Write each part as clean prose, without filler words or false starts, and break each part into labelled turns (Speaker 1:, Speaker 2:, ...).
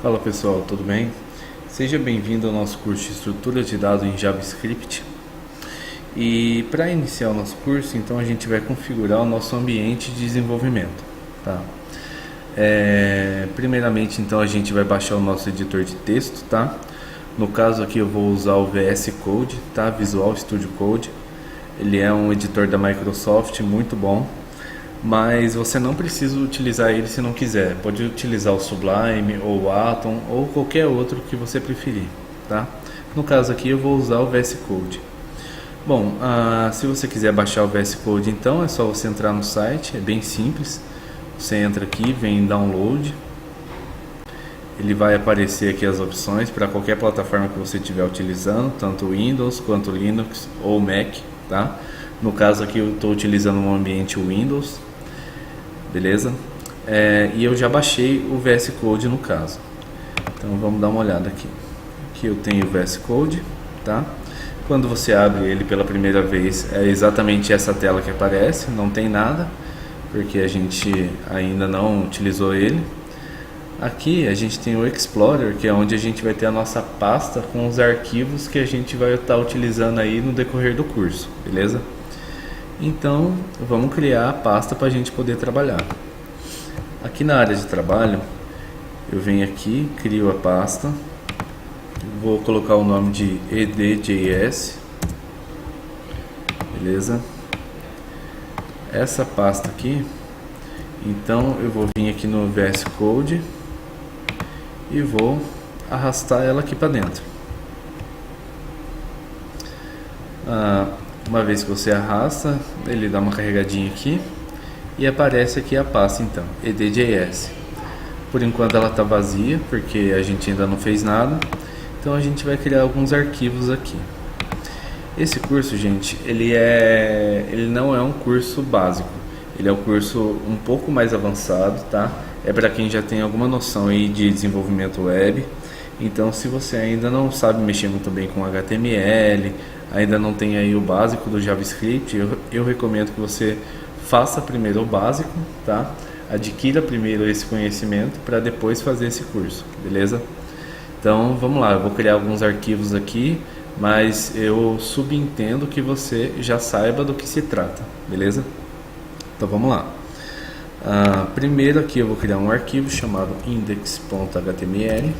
Speaker 1: Fala pessoal, tudo bem? Seja bem-vindo ao nosso curso de Estrutura de Dados em JavaScript. E para iniciar o nosso curso, então a gente vai configurar o nosso ambiente de desenvolvimento, tá? Primeiramente, então a gente vai baixar o nosso editor de texto, tá? No caso aqui eu vou usar o VS Code, tá? Visual Studio Code. Ele é um editor da Microsoft muito bom, mas você não precisa utilizar ele se não quiser. Pode utilizar o Sublime ou o Atom ou qualquer outro que você preferir, tá? No caso aqui eu vou usar o VS Code. Bom, se você quiser baixar o VS Code, então é só você entrar no site, é bem simples. Você entra aqui, vem em Download, ele vai aparecer aqui as opções para qualquer plataforma que você estiver utilizando, tanto Windows quanto Linux ou Mac, tá? No caso aqui eu estou utilizando um ambiente Windows, beleza? E eu já baixei o VS Code no caso. Então vamos dar uma olhada aqui. Aqui eu tenho o VS Code, tá? Quando você abre ele pela primeira vez, é exatamente essa tela que aparece, não tem nada, porque a gente ainda não utilizou ele. Aqui a gente tem o Explorer, que é onde a gente vai ter a nossa pasta com os arquivos que a gente vai estar utilizando aí no decorrer do curso, beleza? Então vamos criar a pasta para a gente poder trabalhar. Aqui na área de trabalho, eu venho aqui, crio a pasta. Vou colocar o nome de ed.js, beleza? Essa pasta aqui, então eu vou vir aqui no VS Code e vou arrastar ela aqui para dentro. Uma vez que você arrasta, ele dá uma carregadinha aqui e aparece aqui a pasta, então, ed.js. Por enquanto ela está vazia, porque a gente ainda não fez nada. Então a gente vai criar alguns arquivos aqui. Esse curso, gente, ele não é um curso básico. Ele é um curso um pouco mais avançado, tá? É para quem já tem alguma noção aí de desenvolvimento web. Então, se você ainda não sabe mexer muito bem com HTML, ainda não tem aí o básico do JavaScript, eu recomendo que você faça primeiro o básico, tá? Adquira primeiro esse conhecimento para depois fazer esse curso, beleza? Então vamos lá, eu vou criar alguns arquivos aqui, mas eu subentendo que você já saiba do que se trata, beleza? Então vamos lá. Primeiro aqui eu vou criar um arquivo chamado index.html.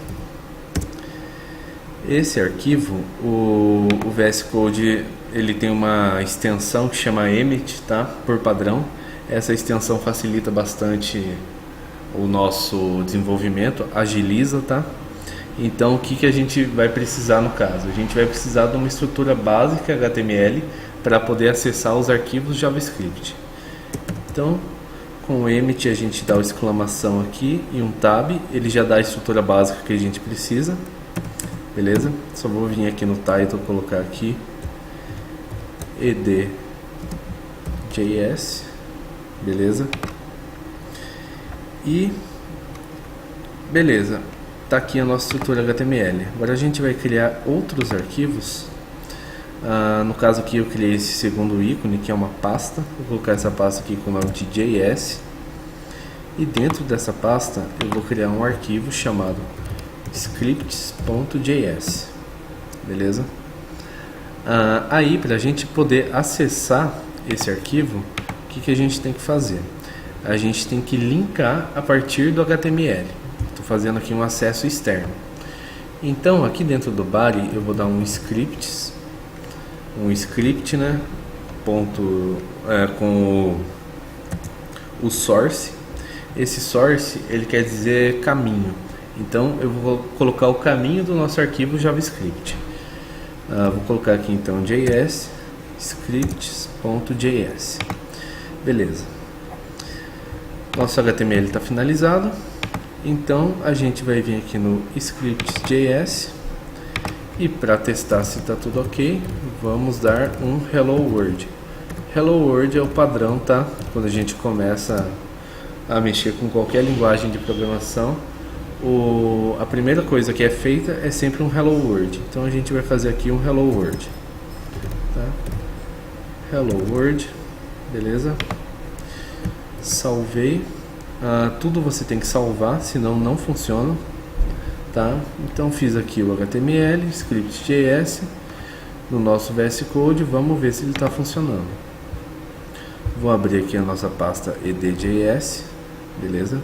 Speaker 1: Esse arquivo, o VS Code, ele tem uma extensão que chama Emmet, tá? Por padrão. Essa extensão facilita bastante o nosso desenvolvimento, agiliza, tá? Então, o que a gente vai precisar no caso? A gente vai precisar de uma estrutura básica HTML para poder acessar os arquivos JavaScript. Então, com o Emmet a gente dá uma exclamação aqui e um tab, ele já dá a estrutura básica que a gente precisa, beleza? Só vou vir aqui no title colocar aqui ed.js, beleza? E beleza. Está aqui a nossa estrutura HTML. Agora a gente vai criar outros arquivos. No caso aqui eu criei esse segundo ícone, que é uma pasta. Vou colocar essa pasta aqui com o nome de JS. E dentro dessa pasta eu vou criar um arquivo chamado scripts.js. Beleza? Aí, para a gente poder acessar esse arquivo, o que a gente tem que fazer? A gente tem que linkar a partir do HTML. Fazendo aqui um acesso externo. Então aqui dentro do body eu vou dar um script, né, com o source. Esse source ele quer dizer caminho. Então eu vou colocar o caminho do nosso arquivo JavaScript. Vou colocar aqui então JS scripts.js. Beleza. Nosso HTML está finalizado. Então a gente vai vir aqui no scripts.js e para testar se está tudo ok, vamos dar um hello world. Hello world é o padrão, tá? Quando a gente começa a mexer com qualquer linguagem de programação, a primeira coisa que é feita é sempre um hello world. Então a gente vai fazer aqui um hello world, tá? Hello world, beleza? Salvei. Tudo você tem que salvar, senão não funciona. tá? Então fiz aqui o HTML, script.js no nosso VS Code, vamos ver se ele está funcionando. Vou abrir aqui a nossa pasta ed.js, beleza?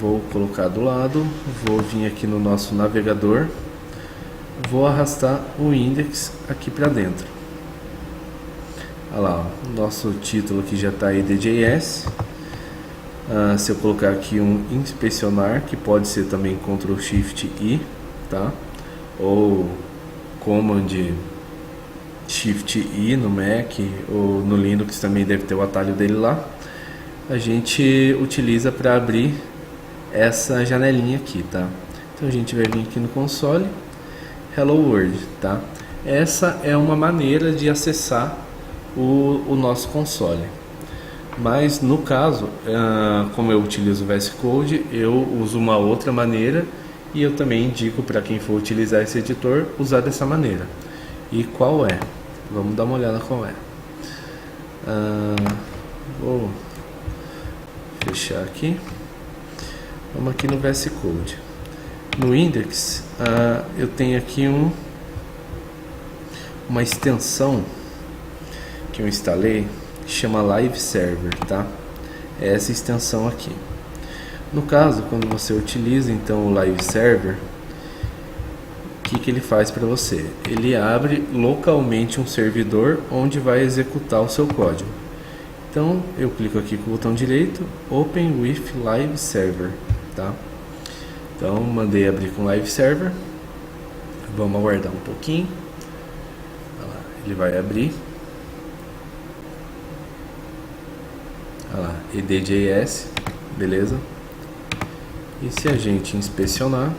Speaker 1: Vou colocar do lado, vou vir aqui no nosso navegador, vou arrastar o index aqui para dentro. Olha lá, ó, o nosso título aqui já está ed.js. Se eu colocar aqui um inspecionar, que pode ser também Ctrl Shift I, tá? Ou Command Shift I no Mac, ou no Linux também deve ter o atalho dele lá. A gente utiliza para abrir essa janelinha aqui, tá? Então a gente vai vir aqui no console, Hello World, tá? Essa é uma maneira de acessar o nosso console. Mas no caso, como eu utilizo o VS Code, eu uso uma outra maneira e eu também indico para quem for utilizar esse editor usar dessa maneira. E qual é? Vamos dar uma olhada qual é. Vou fechar aqui. Vamos aqui no VS Code. No index, eu tenho aqui uma extensão que eu instalei, que chama Live Server, tá? É essa extensão aqui. No caso, quando você utiliza então o Live Server, o que ele faz para você? Ele abre localmente um servidor onde vai executar o seu código. Então eu clico aqui com o botão direito, Open with Live Server, tá? Então mandei abrir com Live Server. Vamos aguardar um pouquinho. Olha lá, ele vai abrir. Olha lá, ed.js, beleza? E se a gente inspecionar,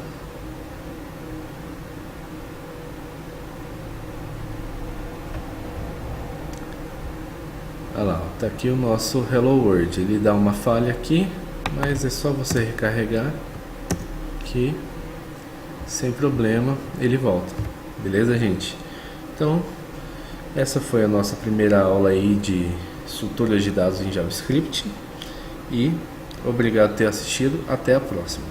Speaker 1: olha lá, tá aqui o nosso Hello World. Ele dá uma falha aqui, mas é só você recarregar que sem problema ele volta, beleza, gente? Então essa foi a nossa primeira aula aí de estruturas de dados em JavaScript e obrigado por ter assistido. Até a próxima.